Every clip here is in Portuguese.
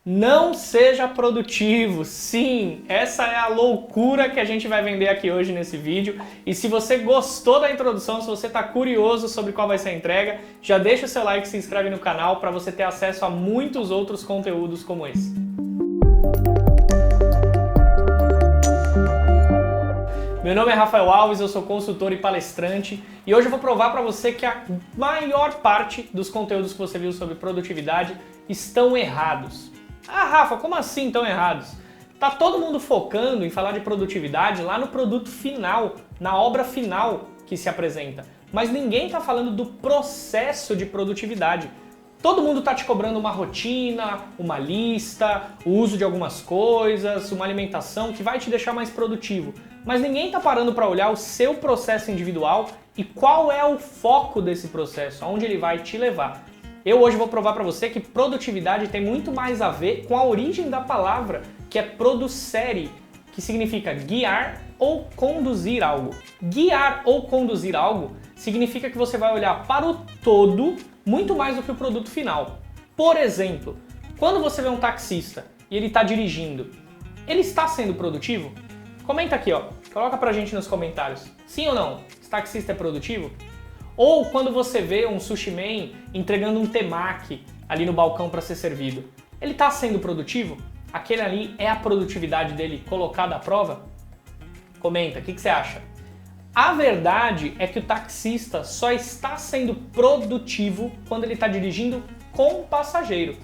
Não seja produtivo, sim, essa é a loucura que a gente vai vender aqui hoje nesse vídeo. E se você gostou da introdução, se você está curioso sobre qual vai ser a entrega, já deixa o seu like e se inscreve no canal para você ter acesso a muitos outros conteúdos como esse. Meu nome é Rafael Alves, eu sou consultor e palestrante e hoje eu vou provar para você que a maior parte dos conteúdos que você viu sobre produtividade estão errados. Ah, Rafa, como assim estão errados? Tá todo mundo focando em falar de produtividade lá no produto final, na obra final que se apresenta, mas ninguém tá falando do processo de produtividade. Todo mundo tá te cobrando uma rotina, uma lista, o uso de algumas coisas, uma alimentação que vai te deixar mais produtivo. Mas ninguém tá parando para olhar o seu processo individual e qual é o foco desse processo, aonde ele vai te levar. Eu hoje vou provar para você que produtividade tem muito mais a ver com a origem da palavra, que é producere, que significa guiar ou conduzir algo. Guiar ou conduzir algo significa que você vai olhar para o todo muito mais do que o produto final. Por exemplo, quando você vê um taxista e ele está dirigindo, ele está sendo produtivo? Comenta aqui, ó. Coloca pra gente nos comentários. Sim ou não? Esse taxista é produtivo? Ou quando você vê um sushi man entregando um temaki ali no balcão para ser servido, ele está sendo produtivo? Aquele ali é a produtividade dele colocada à prova? Comenta, o que você acha? A verdade é que o taxista só está sendo produtivo quando ele está dirigindo com o passageiro.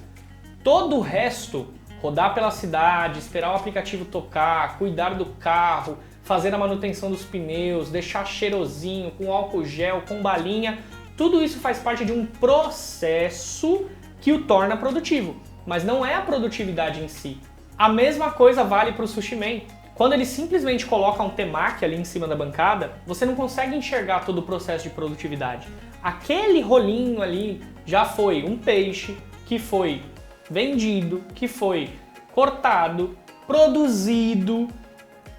Todo o resto, rodar pela cidade, esperar o aplicativo tocar, cuidar do carro, fazer a manutenção dos pneus, deixar cheirosinho, com álcool gel, com balinha, tudo isso faz parte de um processo que o torna produtivo, mas não é a produtividade em si. A mesma coisa vale para o sushi man. Quando ele simplesmente coloca um temaki ali em cima da bancada, você não consegue enxergar todo o processo de produtividade. Aquele rolinho ali já foi um peixe que foi vendido, que foi cortado, produzido,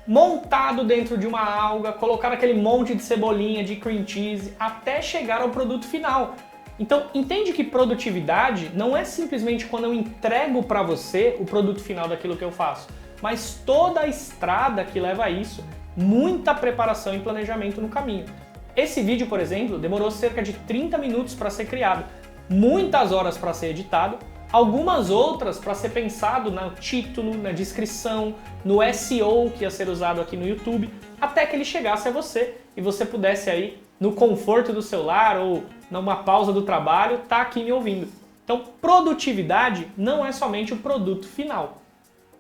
montado dentro de uma alga, colocar aquele monte de cebolinha, de cream cheese, até chegar ao produto final. Então, entende que produtividade não é simplesmente quando eu entrego para você o produto final daquilo que eu faço, mas toda a estrada que leva a isso, muita preparação e planejamento no caminho. Esse vídeo, por exemplo, demorou cerca de 30 minutos para ser criado, muitas horas para ser editado, algumas outras para ser pensado no título, na descrição, no SEO que ia ser usado aqui no YouTube, até que ele chegasse a você e você pudesse aí, no conforto do seu lar ou numa pausa do trabalho, tá aqui me ouvindo. Então, produtividade não é somente o produto final.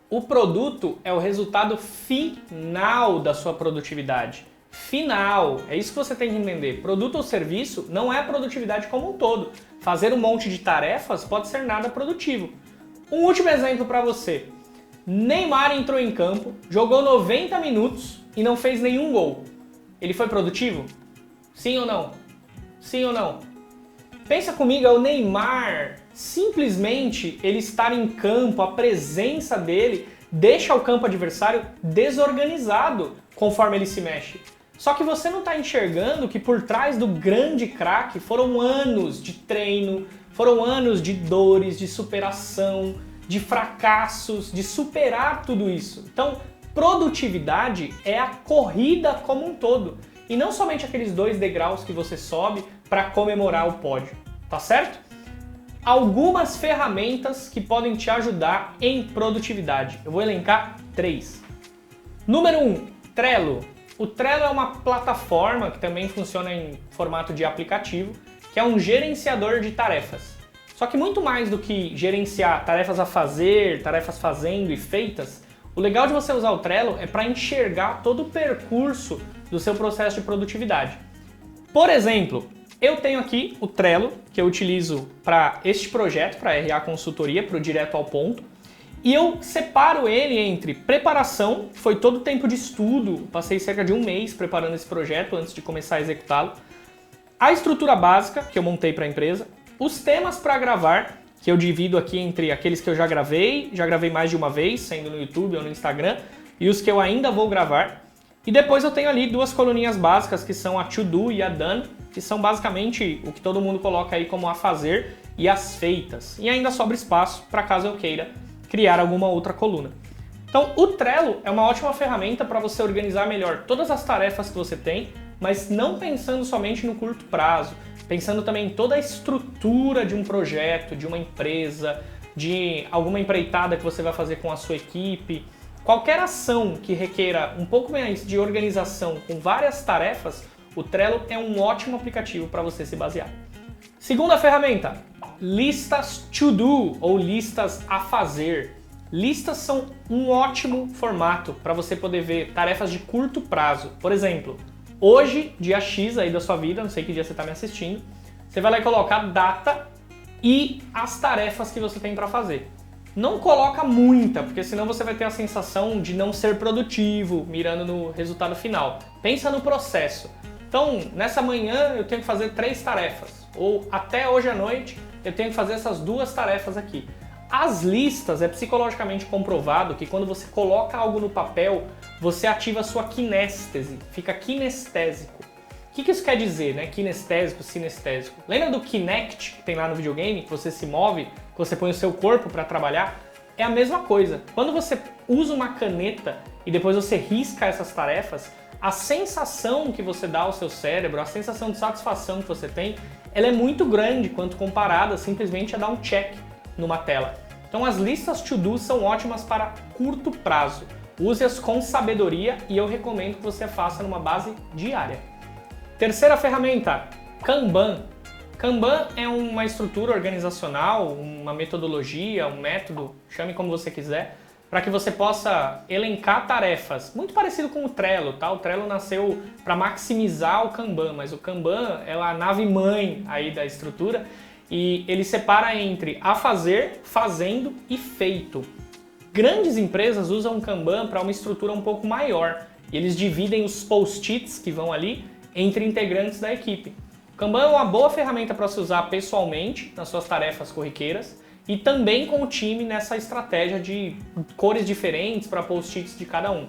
O produto é o resultado final da sua produtividade. Final, é isso que você tem que entender. Produto ou serviço não é a produtividade como um todo. Fazer um monte de tarefas pode ser nada produtivo. Um último exemplo para você. Neymar entrou em campo, jogou 90 minutos e não fez nenhum gol. Ele foi produtivo? Sim ou não? Sim ou não? Pensa comigo, é o Neymar. Simplesmente ele estar em campo, a presença dele deixa o campo adversário desorganizado conforme ele se mexe. Só que você não está enxergando que por trás do grande craque foram anos de treino, foram anos de dores, de superação, de fracassos, de superar tudo isso. Então, produtividade é a corrida como um todo e não somente aqueles 2 degraus que você sobe para comemorar o pódio, tá certo? Algumas ferramentas que podem te ajudar em produtividade. Eu vou elencar 3. Número 1, Trello. O Trello é uma plataforma que também funciona em formato de aplicativo, que é um gerenciador de tarefas. Só que muito mais do que gerenciar tarefas a fazer, tarefas fazendo e feitas, o legal de você usar o Trello é para enxergar todo o percurso do seu processo de produtividade. Por exemplo, eu tenho aqui o Trello, que eu utilizo para este projeto, para a RA Consultoria, para o Direto ao Ponto. E eu separo ele entre preparação, que foi todo o tempo de estudo, passei cerca de 1 mês preparando esse projeto antes de começar a executá-lo. A estrutura básica, que eu montei para a empresa. Os temas para gravar, que eu divido aqui entre aqueles que eu já gravei mais de uma vez, sendo no YouTube ou no Instagram, e os que eu ainda vou gravar. E depois eu tenho ali 2 coluninhas básicas, que são a To Do e a Done, que são basicamente o que todo mundo coloca aí como a fazer e as feitas. E ainda sobra espaço para caso eu queira criar alguma outra coluna. Então, o Trello é uma ótima ferramenta para você organizar melhor todas as tarefas que você tem, mas não pensando somente no curto prazo, pensando também em toda a estrutura de um projeto, de uma empresa, de alguma empreitada que você vai fazer com a sua equipe. Qualquer ação que requeira um pouco mais de organização com várias tarefas, o Trello é um ótimo aplicativo para você se basear. Segunda ferramenta, listas to do ou listas a fazer. Listas são um ótimo formato para você poder ver tarefas de curto prazo. Por exemplo, hoje, dia X aí da sua vida, não sei que dia você está me assistindo, você vai lá e colocar data e as tarefas que você tem para fazer. Não coloca muita, porque senão você vai ter a sensação de não ser produtivo, mirando no resultado final. Pensa no processo. Então, nessa manhã eu tenho que fazer 3 tarefas, ou até hoje à noite eu tenho que fazer essas 2 tarefas aqui. As listas, é psicologicamente comprovado que quando você coloca algo no papel, você ativa a sua kinéstese, fica kinestésico. O que isso quer dizer, né? Kinestésico, sinestésico. Lembra do Kinect que tem lá no videogame, que você se move, que você põe o seu corpo para trabalhar? É a mesma coisa. Quando você usa uma caneta e depois você risca essas tarefas, a sensação que você dá ao seu cérebro, a sensação de satisfação que você tem, ela é muito grande quanto comparada simplesmente a dar um check numa tela. Então as listas to-do são ótimas para curto prazo. Use-as com sabedoria e eu recomendo que você faça numa base diária. Terceira ferramenta, Kanban. Kanban é uma estrutura organizacional, uma metodologia, um método, chame como você quiser, para que você possa elencar tarefas. Muito parecido com o Trello, tá? O Trello nasceu para maximizar o Kanban, mas o Kanban é a nave-mãe aí da estrutura e ele separa entre a fazer, fazendo e feito. Grandes empresas usam o Kanban para uma estrutura um pouco maior e eles dividem os post-its que vão ali entre integrantes da equipe. O Kanban é uma boa ferramenta para se usar pessoalmente nas suas tarefas corriqueiras e também com o time nessa estratégia de cores diferentes para post-its de cada um.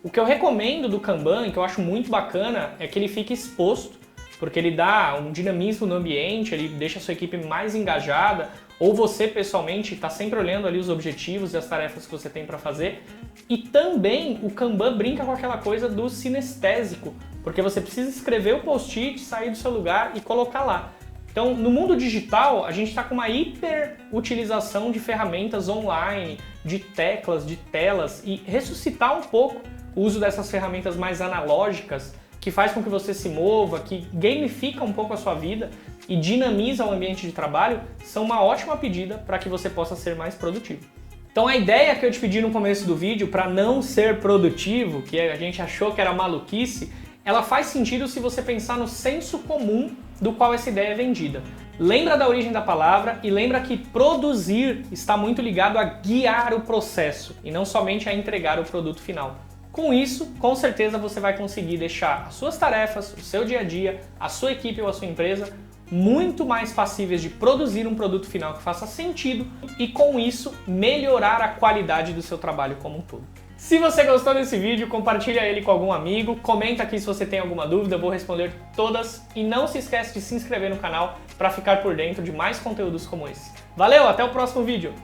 O que eu recomendo do Kanban, que eu acho muito bacana, é que ele fique exposto, porque ele dá um dinamismo no ambiente, ele deixa a sua equipe mais engajada, ou você pessoalmente está sempre olhando ali os objetivos e as tarefas que você tem para fazer. E também o Kanban brinca com aquela coisa do sinestésico, porque você precisa escrever o post-it, sair do seu lugar e colocar lá. Então, no mundo digital, a gente está com uma hiperutilização de ferramentas online, de teclas, de telas, e ressuscitar um pouco o uso dessas ferramentas mais analógicas, que faz com que você se mova, que gamifica um pouco a sua vida e dinamiza o ambiente de trabalho, são uma ótima pedida para que você possa ser mais produtivo. Então a ideia que eu te pedi no começo do vídeo para não ser produtivo, que a gente achou que era maluquice, ela faz sentido se você pensar no senso comum do qual essa ideia é vendida. Lembra da origem da palavra e lembra que produzir está muito ligado a guiar o processo e não somente a entregar o produto final. Com isso, com certeza você vai conseguir deixar as suas tarefas, o seu dia a dia, a sua equipe ou a sua empresa muito mais passíveis de produzir um produto final que faça sentido e com isso melhorar a qualidade do seu trabalho como um todo. Se você gostou desse vídeo, compartilha ele com algum amigo, comenta aqui se você tem alguma dúvida, eu vou responder todas e não se esquece de se inscrever no canal para ficar por dentro de mais conteúdos como esse. Valeu, até o próximo vídeo!